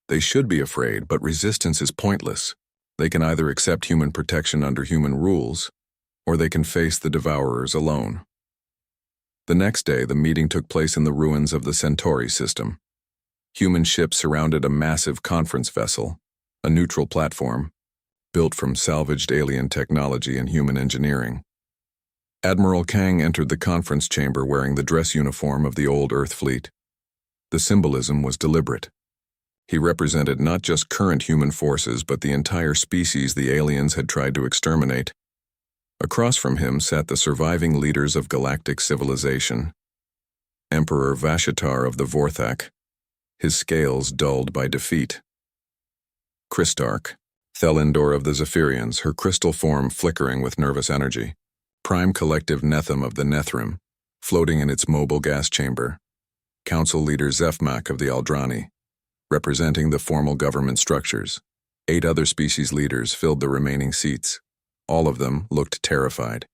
They should be afraid, but resistance is pointless. They can either accept human protection under human rules, or they can face the devourers alone. The next day, the meeting took place in the ruins of the Centauri system. Human ships surrounded a massive conference vessel, a neutral platform, built from salvaged alien technology and human engineering. Admiral Kang entered the conference chamber wearing the dress uniform of the old Earth fleet. The symbolism was deliberate. He represented not just current human forces, but the entire species the aliens had tried to exterminate. Across from him sat the surviving leaders of galactic civilization. Emperor Vashatar of the Vorthak, his scales dulled by defeat. Kristark, Thelindor of the Zephyrians, her crystal form flickering with nervous energy. Prime Collective Nethim of the Nethrim, floating in its mobile gas chamber. Council Leader Zephmak of the Aldrani, representing the formal government structures. 8 other species leaders filled the remaining seats. All of them looked terrified.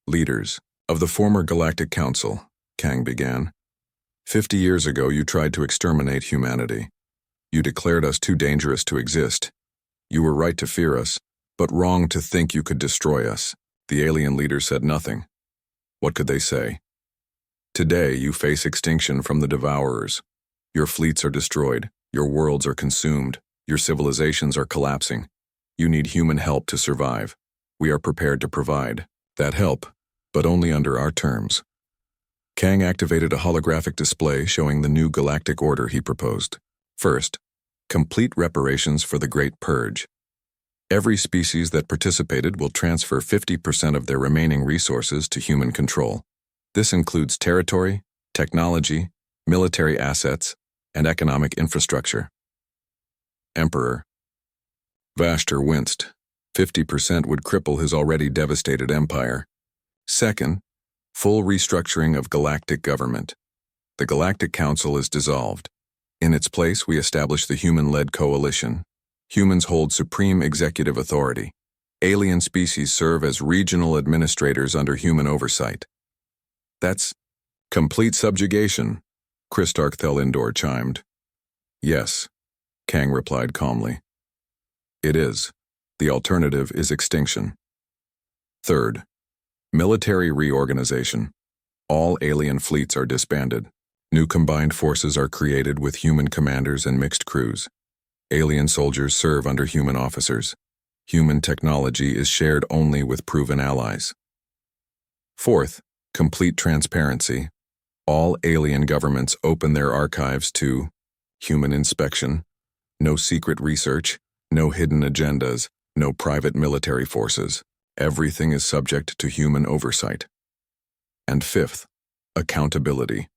Leaders, Of the former Galactic Council, Kang began. 50 years ago, you tried to exterminate humanity. You declared us too dangerous to exist. You were right to fear us, but wrong to think you could destroy us. The alien leaders said nothing. What could they say? Today, you face extinction from the Devourers. Your fleets are destroyed. Your worlds are consumed. Your civilizations are collapsing. You need human help to survive. We are prepared to provide that help, but only under our terms. Kang activated a holographic display showing the new galactic order he proposed. First, complete reparations for the Great Purge. Every species that participated will transfer 50% of their remaining resources to human control. This includes territory, technology, military assets, and economic infrastructure. Emperor Vashtor winced. 50% would cripple his already devastated empire. Second, full restructuring of galactic government. The Galactic Council is dissolved. In its place, we establish the human-led coalition. Humans hold supreme executive authority. Alien species serve as regional administrators under human oversight. That's complete subjugation, Christarch Thelindor chimed. Yes, Kang replied calmly. It is. The alternative is extinction. Third, military reorganization. All alien fleets are disbanded. New combined forces are created with human commanders and mixed crews. Alien soldiers serve under human officers. Human technology is shared only with proven allies. Fourth, complete transparency. All alien governments open their archives to human inspection. No secret research, no hidden agendas, no private military forces. Everything is subject to human oversight. And fifth, accountability.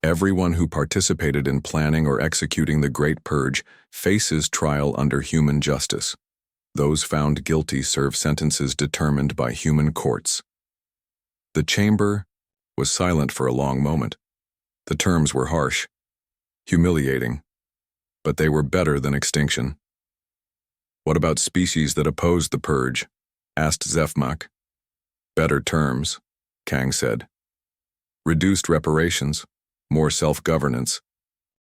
Everyone who participated in planning or executing the Great Purge faces trial under human justice. Those found guilty serve sentences determined by human courts. The chamber was silent for a long moment. The terms were harsh, humiliating, but they were better than extinction. What about species that opposed the purge? Asked Zephmach. Better terms, Kang said. Reduced reparations, more self-governance,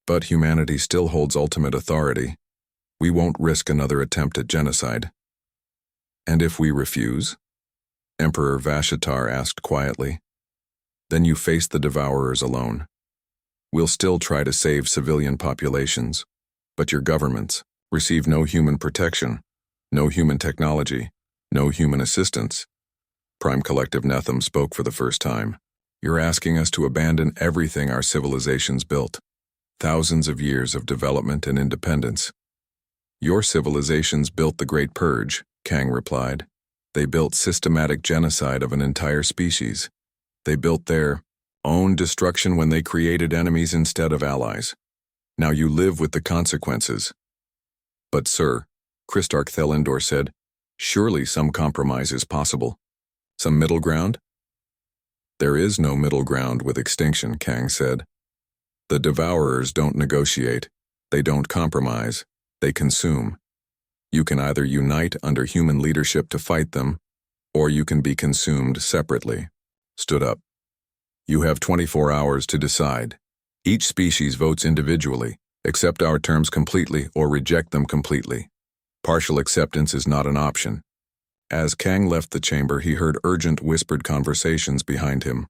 but humanity still holds ultimate authority. We won't risk another attempt at genocide. And if we refuse? Emperor Vashatar asked quietly. Then you face the Devourers alone. We'll still try to save civilian populations, but your governments receive no human protection, no human technology, no human assistance. Prime Collective Netham spoke for the first time. You're asking us to abandon everything our civilizations built. Thousands of years of development and independence. Your civilizations built the Great Purge, Kang replied. They built systematic genocide of an entire species. They built their own destruction when they created enemies instead of allies. Now you live with the consequences. But sir, Christarch Thelindor said, surely some compromise is possible. Some middle ground? There is no middle ground with extinction, Kang said. The Devourers don't negotiate. They don't compromise. They consume. You can either unite under human leadership to fight them, or you can be consumed separately. Stood up. You have 24 hours to decide. Each species votes individually. Accept our terms completely or reject them completely. Partial acceptance is not an option. As Kang left the chamber, he heard urgent whispered conversations behind him.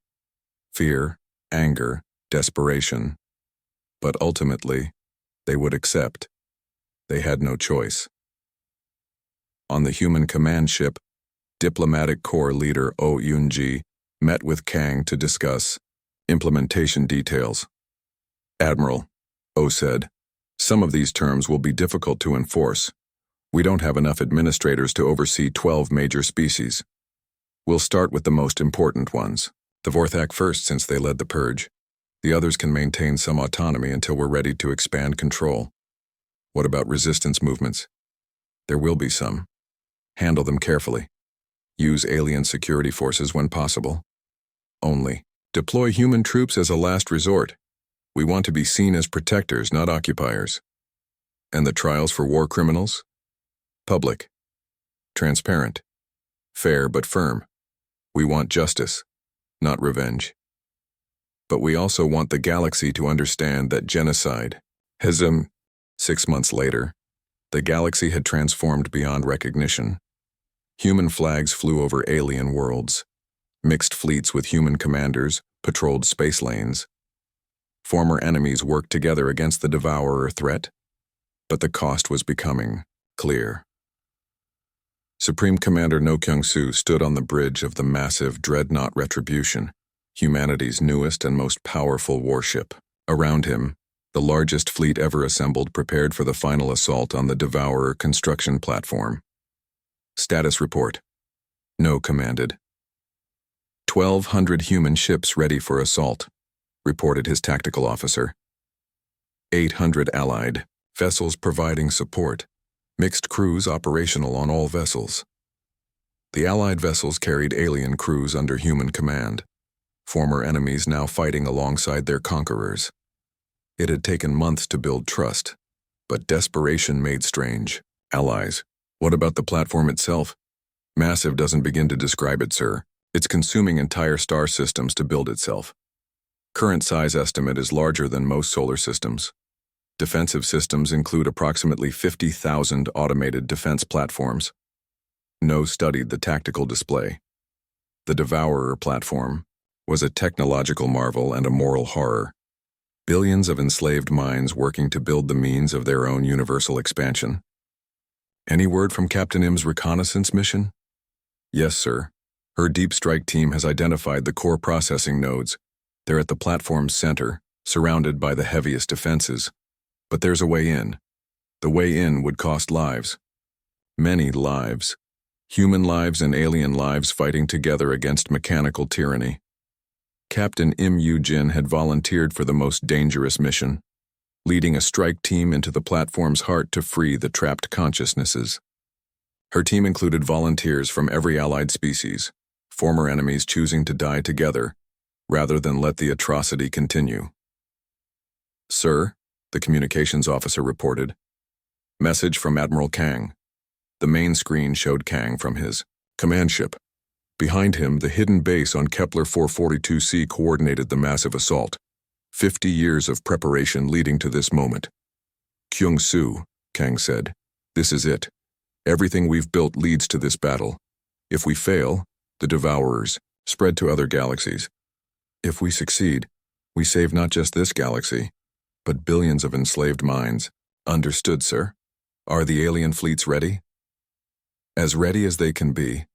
Fear, anger, desperation. But ultimately, they would accept. They had no choice. On the human command ship, Diplomatic Corps leader Oh Yun-ji met with Kang to discuss implementation details. Admiral, Oh said, some of these terms will be difficult to enforce. We don't have enough administrators to oversee 12 major species. We'll start with the most important ones. The Vorthak first, since they led the purge. The others can maintain some autonomy until we're ready to expand control. What about resistance movements? There will be some. Handle them carefully. Use alien security forces when possible. Only. Deploy human troops as a last resort. We want to be seen as protectors, not occupiers. And the trials for war criminals? Public. Transparent. Fair but firm. We want justice. not revenge. But we also want the galaxy to understand that genocide has 6 months later, the galaxy had transformed beyond recognition. Human flags flew over alien worlds. Mixed fleets with human commanders patrolled space lanes. Former enemies worked together against the Devourer threat, but the cost was becoming clear. Supreme Commander No Kyung-soo stood on the bridge of the massive dreadnought Retribution, humanity's newest and most powerful warship. Around him, the largest fleet ever assembled prepared for the final assault on the Devourer construction platform. Status report. No commanded. 1,200 human ships ready for assault, reported his tactical officer. 800 allied vessels providing support. Mixed crews operational on all vessels. The allied vessels carried alien crews under human command. Former enemies now fighting alongside their conquerors. It had taken months to build trust, but desperation made strange. Allies. What about the platform itself? Massive doesn't begin to describe it, sir. It's consuming entire star systems to build itself. Current size estimate is larger than most solar systems. Defensive systems include approximately 50,000 automated defense platforms. No studied the tactical display. The Devourer platform was a technological marvel and a moral horror. Billions of enslaved minds working to build the means of their own universal expansion. Any word from Captain Im's reconnaissance mission? Yes, sir. Her deep strike team has identified the core processing nodes. They're at the platform's center, surrounded by the heaviest defenses. But there's a way in. The way in would cost lives. Many lives. Human lives and alien lives fighting together against mechanical tyranny. Captain Im Yoo-jin had volunteered for the most dangerous mission, leading a strike team into the platform's heart to free the trapped consciousnesses. Her team included volunteers from every allied species, former enemies choosing to die together, rather than let the atrocity continue. Sir, the communications officer reported. Message from Admiral Kang. The main screen showed Kang from his command ship. Behind him, the hidden base on Kepler 442c coordinated the massive assault. 50 years of preparation leading to this moment. Kyung-soo, Kang said, this is it. Everything we've built leads to this battle. If we fail, the Devourers spread to other galaxies. If we succeed, we save not just this galaxy, but billions of enslaved minds. Understood, sir. Are the alien fleets ready? As ready as they can be.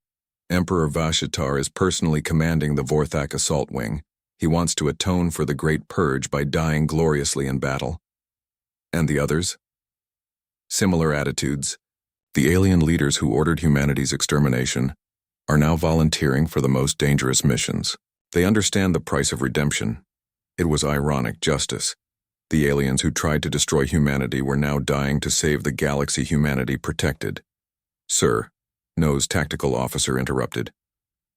Emperor Vashitar is personally commanding the Vorthak assault wing. He wants to atone for the Great Purge by dying gloriously in battle. And the others? Similar attitudes. The alien leaders who ordered humanity's extermination are now volunteering for the most dangerous missions. They understand the price of redemption. It was ironic justice. The aliens who tried to destroy humanity were now dying to save the galaxy humanity protected. Sir, No's tactical officer interrupted.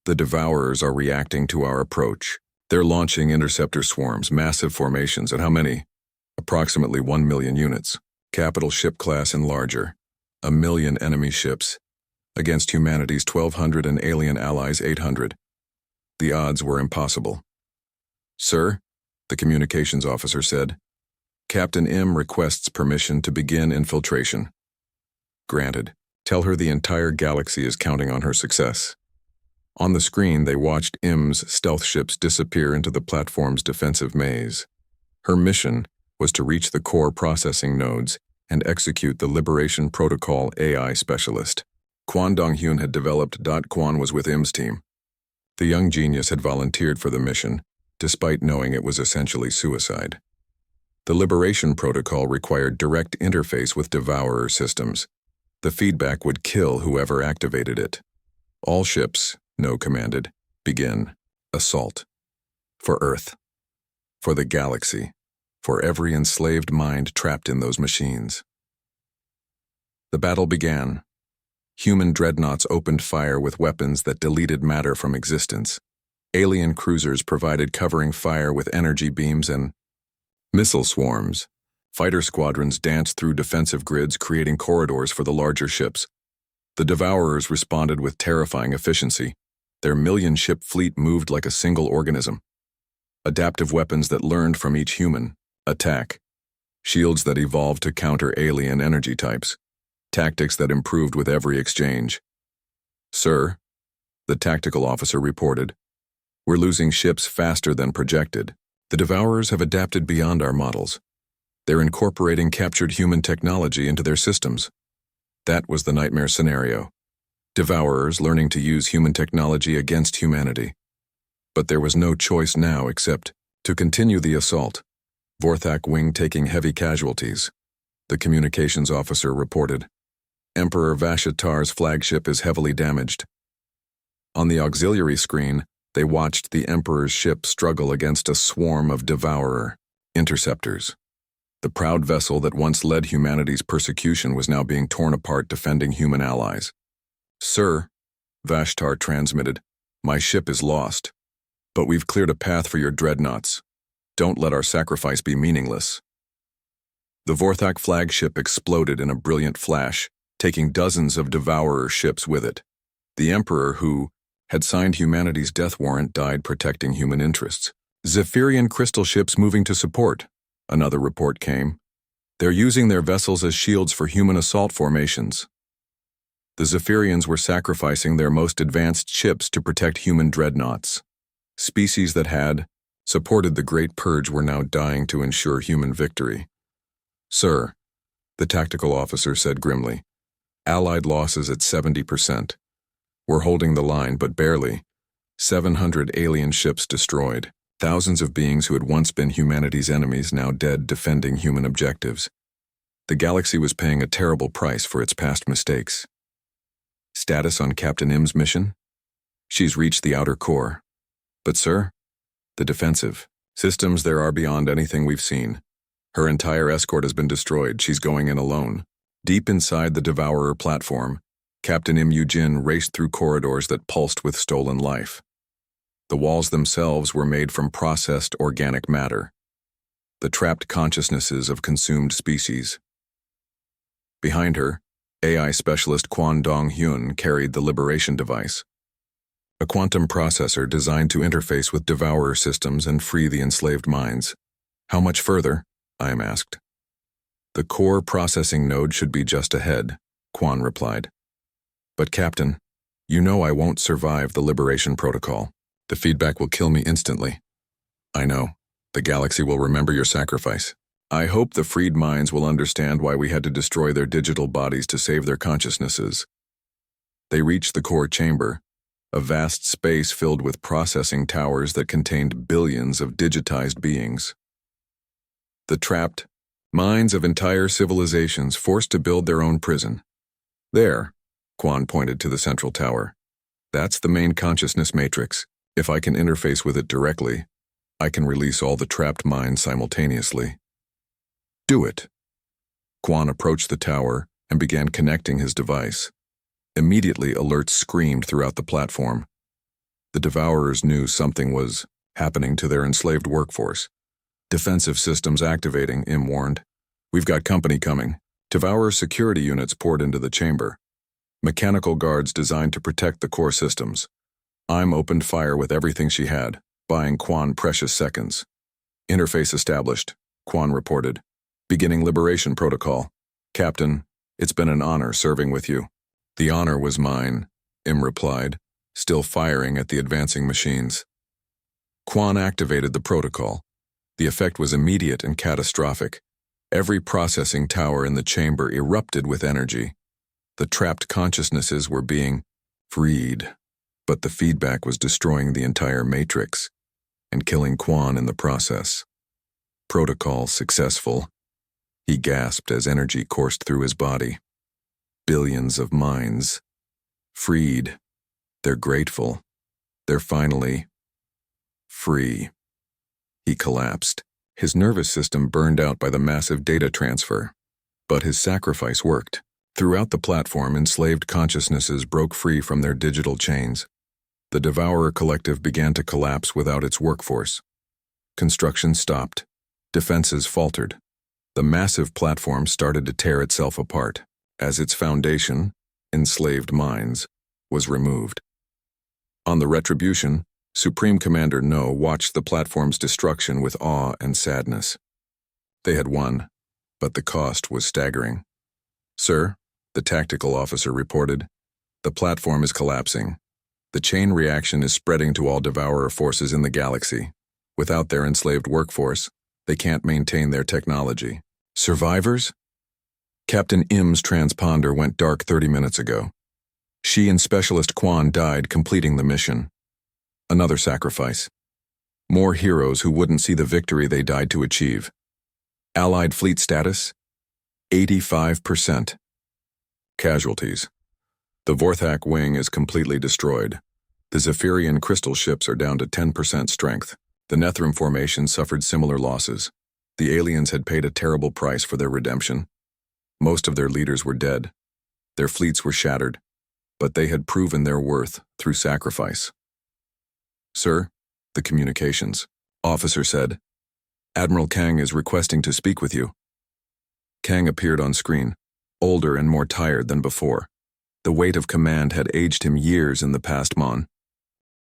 The Devourers are reacting to our approach. They're launching interceptor swarms, massive formations, at how many? Approximately 1 million units. Capital ship class and larger. 1 million enemy ships. Against humanity's 1,200 and alien allies 800. The odds were impossible. Sir, the communications officer said, Captain Im requests permission to begin infiltration. Granted. Tell her the entire galaxy is counting on her success. On the screen, they watched Im's stealth ships disappear into the platform's defensive maze. Her mission was to reach the core processing nodes and execute the Liberation Protocol AI specialist. Kwon Dong-hyun had developed. Kwon was with Im's team. The young genius had volunteered for the mission, despite knowing it was essentially suicide. The Liberation Protocol required direct interface with Devourer systems. The feedback would kill whoever activated it. All ships, No commanded, begin. Assault. For Earth. For the galaxy. For every enslaved mind trapped in those machines. The battle began. Human dreadnoughts opened fire with weapons that deleted matter from existence. Alien cruisers provided covering fire with energy beams and missile swarms. Fighter squadrons danced through defensive grids, creating corridors for the larger ships. The Devourers responded with terrifying efficiency. Their million-ship fleet moved like a single organism. Adaptive weapons that learned from each human attack, shields that evolved to counter alien energy types, tactics that improved with every exchange. "Sir," the tactical officer reported, "we're losing ships faster than projected. The Devourers have adapted beyond our models. They're incorporating captured human technology into their systems." That was the nightmare scenario. Devourers learning to use human technology against humanity. But there was no choice now except to continue the assault. Vorthak wing taking heavy casualties. The communications officer reported. Emperor Vashatar's flagship is heavily damaged. On the auxiliary screen, they watched the Emperor's ship struggle against a swarm of Devourer interceptors. The proud vessel that once led humanity's persecution was now being torn apart defending human allies. "Sir," Vashtar transmitted, "my ship is lost. But we've cleared a path for your dreadnoughts. Don't let our sacrifice be meaningless." The Vorthak flagship exploded in a brilliant flash, taking dozens of Devourer ships with it. The Emperor, who had signed humanity's death warrant, died protecting human interests. "Zephyrian crystal ships moving to support," another report came. "They're using their vessels as shields for human assault formations." The Zephyrians were sacrificing their most advanced ships to protect human dreadnoughts. Species that had supported the Great Purge were now dying to ensure human victory. "Sir," the tactical officer said grimly, "Allied losses at 70%. We're holding the line, but barely. 700 alien ships destroyed. Thousands of beings who had once been humanity's enemies now dead defending human objectives. The galaxy was paying a terrible price for its past mistakes." "Status on Captain Im's mission?" "She's reached the outer core." "But sir," "The defensive systems there are beyond anything we've seen. Her entire escort has been destroyed. She's going in alone." Deep inside the Devourer platform, Captain Im Yujin raced through corridors that pulsed with stolen life. The walls themselves were made from processed organic matter, the trapped consciousnesses of consumed species. Behind her, AI specialist Quan Dong-hyun carried the Liberation device, a quantum processor designed to interface with Devourer systems and free the enslaved minds. "How much further?" Im asked. "The core processing node should be just ahead," Quan replied. "But Captain, you know I won't survive the Liberation protocol. The feedback will kill me instantly." "I know. The galaxy will remember your sacrifice. I hope the freed minds will understand why we had to destroy their digital bodies to save their consciousnesses." They reached the core chamber, a vast space filled with processing towers that contained billions of digitized beings. The trapped minds of entire civilizations forced to build their own prison. "There," Quan pointed to the central tower. "That's the main consciousness matrix. If I can interface with it directly, I can release all the trapped minds simultaneously." "Do it." Quan approached the tower and began connecting his device. Immediately, alerts screamed throughout the platform. The Devourers knew something was happening to their enslaved workforce. "Defensive systems activating," Im warned. "We've got company coming." Devourer security units poured into the chamber. Mechanical guards designed to protect the core systems. Im opened fire with everything she had, buying Quan precious seconds. "Interface established," Quan reported. "Beginning Liberation protocol. Captain, it's been an honor serving with you." "The honor was mine," Im replied, still firing at the advancing machines. Quan activated the protocol. The effect was immediate and catastrophic. Every processing tower in the chamber erupted with energy. The trapped consciousnesses were being freed, but the feedback was destroying the entire matrix and killing Quan in the process. "Protocol successful," he gasped as energy coursed through his body. "Billions of minds. Freed. They're grateful. They're finally free." He collapsed. His nervous system burned out by the massive data transfer. But his sacrifice worked. Throughout the platform, enslaved consciousnesses broke free from their digital chains. The Devourer Collective began to collapse without its workforce. Construction stopped. Defenses faltered. The massive platform started to tear itself apart, as its foundation, enslaved minds, was removed. On the Retribution, Supreme Commander No watched the platform's destruction with awe and sadness. They had won, but the cost was staggering. "Sir," the tactical officer reported, "the platform is collapsing. The chain reaction is spreading to all Devourer forces in the galaxy. Without their enslaved workforce, they can't maintain their technology." "Survivors?" Captain Im's transponder went dark 30 minutes ago. She and Specialist Quan died completing the mission. Another sacrifice. More heroes who wouldn't see the victory they died to achieve. Allied fleet status? 85%. Casualties. The Vorthak wing is completely destroyed. The Zephyrian crystal ships are down to 10% strength. The Nethrim formation suffered similar losses. The aliens had paid a terrible price for their redemption. Most of their leaders were dead. Their fleets were shattered, but they had proven their worth through sacrifice. "Sir," the communications officer said, "Admiral Kang is requesting to speak with you." Kang appeared on screen, older and more tired than before. The weight of command had aged him years in the past Mon.